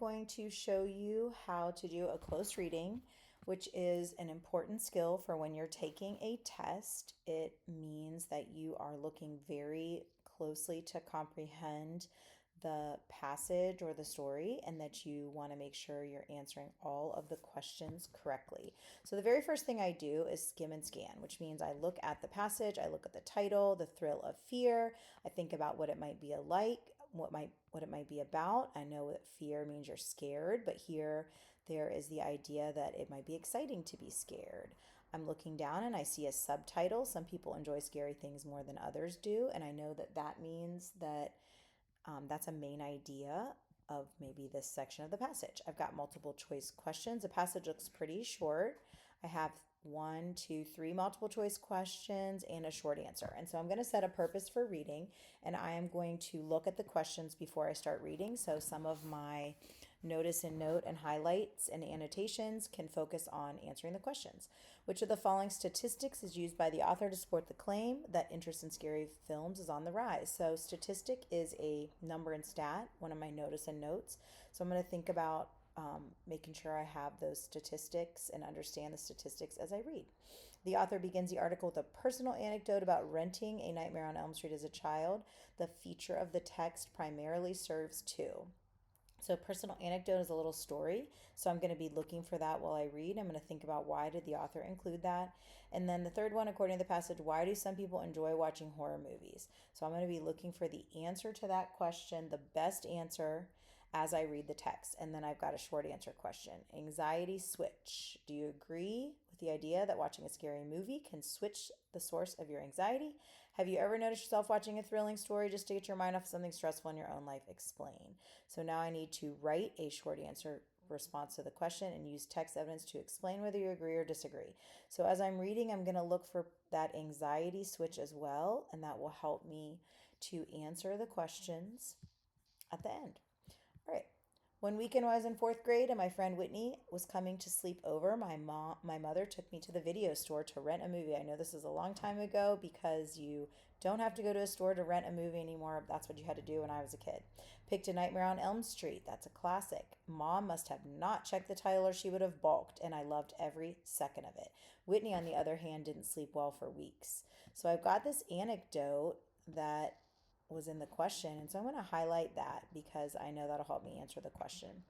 going to show you how to do a close reading, which is an important skill for when you're taking a test. It means that you are looking very closely to comprehend the passage or the story, and that you want to make sure you're answering all of the questions correctly. So the very first thing I do is skim and scan, which means I look at the passage, I look at the title, the thrill of fear, I think about what it might be like, what it might be about. I know that fear means you're scared, but here there is the idea that it might be exciting to be scared. I'm looking down and I see a subtitle. Some people enjoy scary things more than others do, and I know that that means that that's a main idea of maybe this section of the passage. I've got multiple choice questions. The passage looks pretty short. I have 1, 2, 3 multiple choice questions and a short answer. And so I'm going to set a purpose for reading, and I am going to look at the questions before I start reading. So some of my notice and note and highlights and annotations can focus on answering the questions. Which of the following statistics is used by the author to support the claim that interest in scary films is on the rise? So statistic is a number and stat, one of my notice and notes. So I'm going to think about making sure I have those statistics and understand the statistics as I read. The author begins the article with a personal anecdote about renting A Nightmare on Elm Street as a child. The feature of the text primarily serves to. So personal anecdote is a little story. So I'm going to be looking for that while I read. I'm going to think about why did the author include that. And then the third one, according to the passage, why do some people enjoy watching horror movies? So I'm going to be looking for the answer to that question, the best answer, as I read the text. And then I've got a short answer question. Anxiety switch. Do you agree with the idea that watching a scary movie can switch the source of your anxiety? Have you ever noticed yourself watching a thrilling story just to get your mind off something stressful in your own life? Explain. So now I need to write a short answer response to the question and use text evidence to explain whether you agree or disagree. So as I'm reading, I'm going to look for that anxiety switch as well, and that will help me to answer the questions at the end. All right. One weekend when I was in fourth grade and my friend Whitney was coming to sleep over, my mother took me to the video store to rent a movie. I know this is a long time ago because you don't have to go to a store to rent a movie anymore. That's what you had to do when I was a kid. Picked A Nightmare on Elm Street. That's a classic. Mom must have not checked the title or she would have balked, and I loved every second of it. Whitney, on the other hand, didn't sleep well for weeks. So I've got this anecdote that was in the question, and so I'm going to highlight that because I know that'll help me answer the question.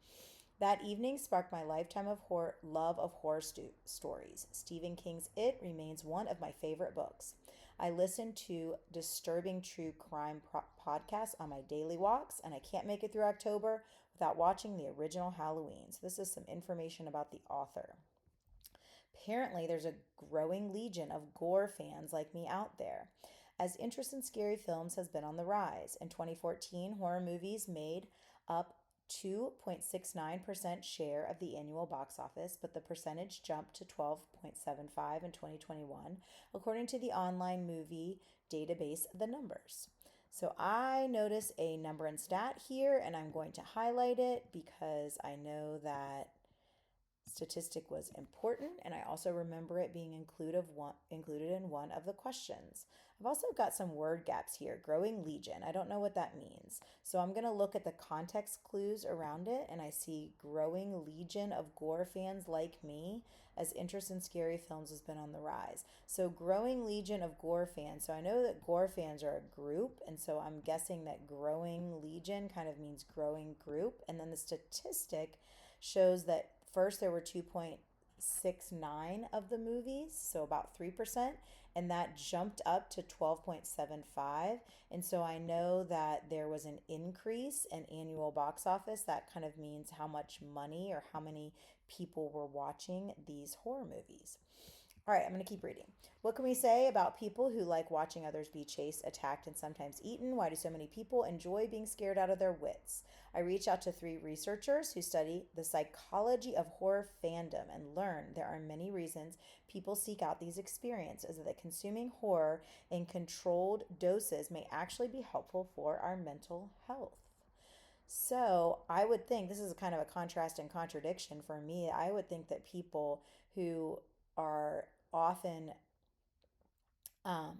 That evening sparked my lifetime of love of horror stories. Stephen King's It remains one of my favorite books. I listen to disturbing true crime podcasts on my daily walks, and I can't make it through October without watching the original Halloween. So this is some information about the author. Apparently, there's a growing legion of gore fans like me out there, as interest in scary films has been on the rise. In 2014, horror movies made up 2.69% share of the annual box office, but the percentage jumped to 12.75 in 2021, according to the online movie database The Numbers. So I notice a number and stat here, and I'm going to highlight it because I know that statistic was important, and I also remember it being included in one of the questions. I've also got some word gaps here. Growing legion. I don't know what that means. So I'm going to look at the context clues around it, and I see growing legion of gore fans like me, as interest in scary films has been on the rise. So growing legion of gore fans. So I know that gore fans are a group, and so I'm guessing that growing legion kind of means growing group. And then the statistic shows that first there were 2.69 of the movies, so about 3%, and that jumped up to 12.75. And so I know that there was an increase in annual box office. That kind of means how much money or how many people were watching these horror movies. All right, I'm going to keep reading. What can we say about people who like watching others be chased, attacked, and sometimes eaten? Why do so many people enjoy being scared out of their wits? I reached out to 3 researchers who study the psychology of horror fandom and learned there are many reasons people seek out these experiences, that consuming horror in controlled doses may actually be helpful for our mental health. So I would think this is kind of a contrast and contradiction for me. I would think that people who are often um,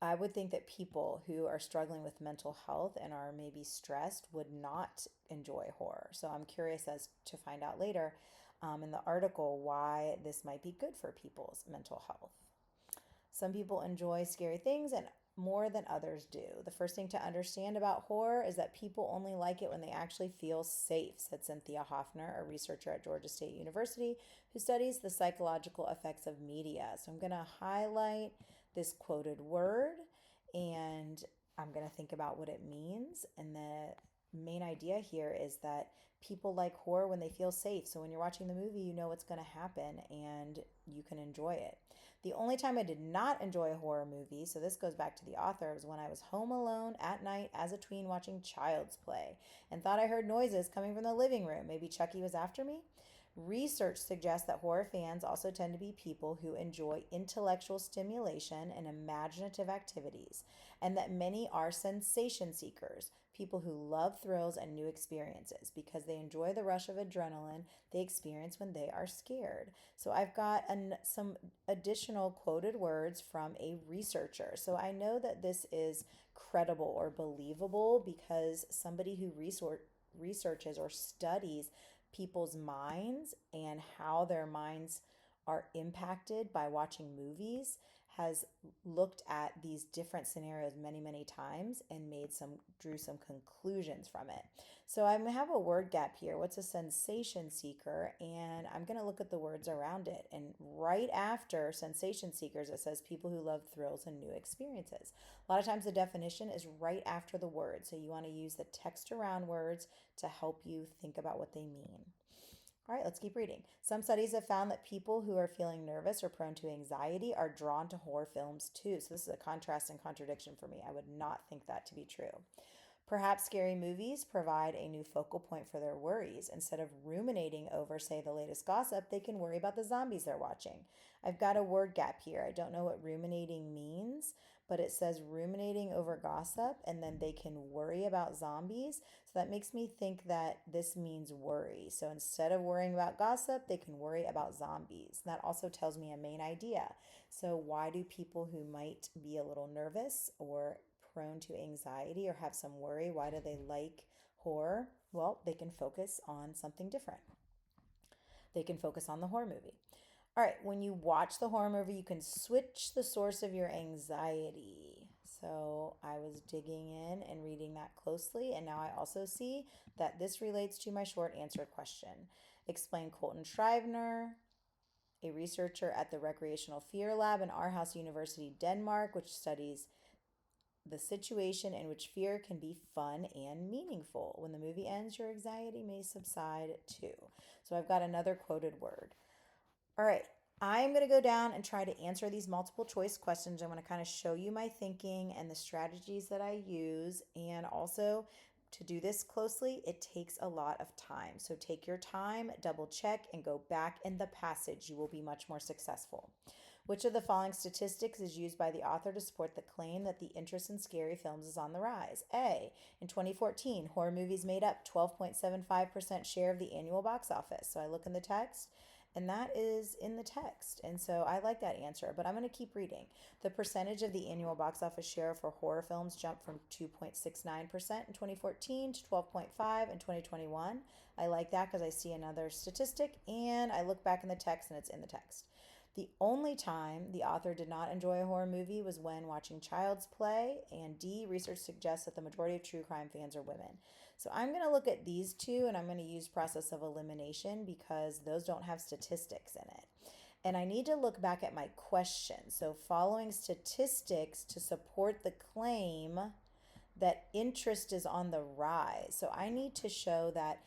I would think that people who are struggling with mental health and are maybe stressed would not enjoy horror. So I'm curious as to find out later in the article why this might be good for people's mental health. Some people enjoy scary things and more than others do. The first thing to understand about horror is that people only like it when they actually feel safe, said Cynthia Hoffner, a researcher at Georgia State University who studies the psychological effects of media. So I'm going to highlight this quoted word and I'm going to think about what it means. And the main idea here is that people like horror when they feel safe. So when you're watching the movie, you know what's going to happen and you can enjoy it. The only time I did not enjoy a horror movie, so this goes back to the author, was when I was home alone at night as a tween watching Child's Play and thought I heard noises coming from the living room. Maybe Chucky was after me? Research suggests that horror fans also tend to be people who enjoy intellectual stimulation and imaginative activities, and that many are sensation seekers, people who love thrills and new experiences because they enjoy the rush of adrenaline they experience when they are scared. So I've got some additional quoted words from a researcher. So I know that this is credible or believable because somebody who researches or studies people's minds and how their minds are impacted by watching movies has looked at these different scenarios many times and drew some conclusions from it. So I'm going to have a word gap here. What's a sensation seeker? And I'm going to look at the words around it. And right after sensation seekers, it says people who love thrills and new experiences. A lot of times the definition is right after the word. So you want to use the text around words to help you think about what they mean. All right, let's keep reading. Some studies have found that people who are feeling nervous or prone to anxiety are drawn to horror films too. So this is a contrast and contradiction for me. I would not think that to be true. Perhaps scary movies provide a new focal point for their worries. Instead of ruminating over, say, the latest gossip, they can worry about the zombies they're watching. I've got a word gap here. I don't know what ruminating means, but it says ruminating over gossip, and then they can worry about zombies. So that makes me think that this means worry. So instead of worrying about gossip, they can worry about zombies. That also tells me a main idea. So why do people who might be a little nervous or prone to anxiety or have some worry, why do they like horror? Well, they can focus on something different. They can focus on the horror movie. All right, when you watch the horror movie, you can switch the source of your anxiety. So I was digging in and reading that closely, and now I also see that this relates to my short answer question. Explain Colton Schreibner, a researcher at the Recreational Fear Lab in Aarhus University, Denmark, which studies the situation in which fear can be fun and meaningful. When the movie ends, your anxiety may subside too. So I've got another quoted word. All right, I'm going to go down and try to answer these multiple choice questions. I want to kind of show you my thinking and the strategies that I use. And also, to do this closely, it takes a lot of time. So take your time, double check, and go back in the passage. You will be much more successful. Which of the following statistics is used by the author to support the claim that the interest in scary films is on the rise? A. In 2014, horror movies made up 12.75% share of the annual box office. So I look in the text, and that is in the text. And so I like that answer, but I'm going to keep reading. The percentage of the annual box office share for horror films jumped from 2.69% in 2014 to 12.5% in 2021. I like that because I see another statistic, and I look back in the text, and it's in the text. The only time the author did not enjoy a horror movie was when watching Child's Play, and D, research suggests that the majority of true crime fans are women. So I'm going to look at these two, and I'm going to use process of elimination because those don't have statistics in it. And I need to look back at my question. So following statistics to support the claim that interest is on the rise. So I need to show that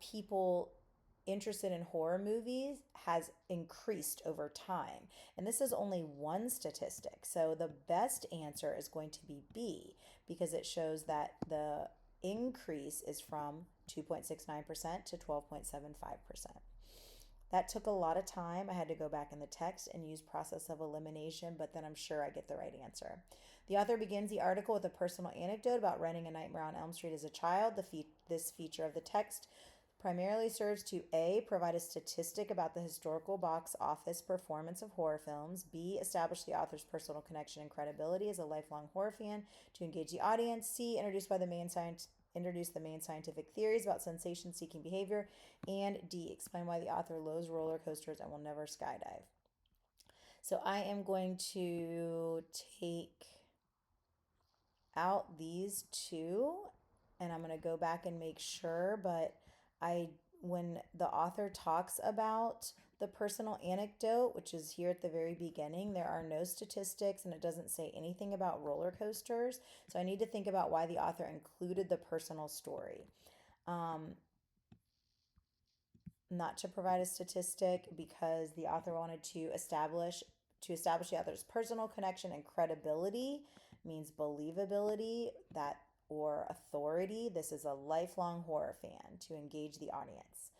people interested in horror movies has increased over time. And this is only one statistic. So the best answer is going to be B because it shows that the increase is from 2.69% to 12.75%. That took a lot of time. I had to go back in the text and use process of elimination, but then I'm sure I get the right answer. The author begins the article with a personal anecdote about renting A Nightmare on Elm Street as a child. This feature of the text primarily serves to A, provide a statistic about the historical box office performance of horror films, B, establish the author's personal connection and credibility as a lifelong horror fan to engage the audience, C, introduce the main scientific theories about sensation seeking behavior, and D, explain why the author loathes roller coasters and will never skydive. So I am going to take out these two and I'm going to go back and make sure, but I when the author talks about the personal anecdote, which is here at the very beginning, there are no statistics and it doesn't say anything about roller coasters. So I need to think about why the author included the personal story. Not to provide a statistic because the author wanted to establish the author's personal connection and credibility means believability that or authority. This is a lifelong horror fan to engage the audience.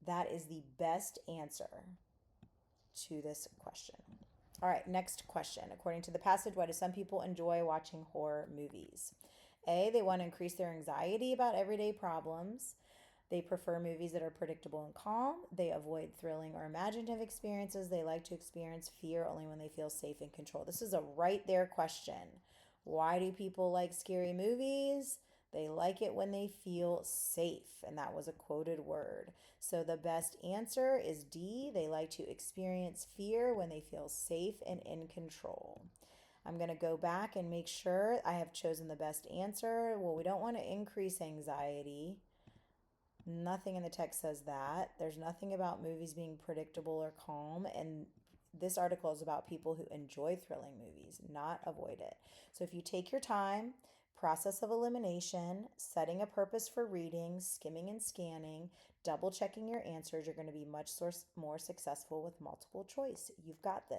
That is the best answer to this question. All right, next question. According to the passage, why do some people enjoy watching horror movies? A, they want to increase their anxiety about everyday problems. They prefer movies that are predictable and calm. They avoid thrilling or imaginative experiences. They like to experience fear only when they feel safe and controlled. This is a right there question. Why do people like scary movies? They like it when they feel safe. And that was a quoted word. So the best answer is D. They like to experience fear when they feel safe and in control. I'm going to go back and make sure I have chosen the best answer. Well, we don't want to increase anxiety. Nothing in the text says that. There's nothing about movies being predictable or calm. And this article is about people who enjoy thrilling movies, not avoid it. So if you take your time, process of elimination, setting a purpose for reading, skimming and scanning, double checking your answers, you're going to be much more successful with multiple choice. You've got this.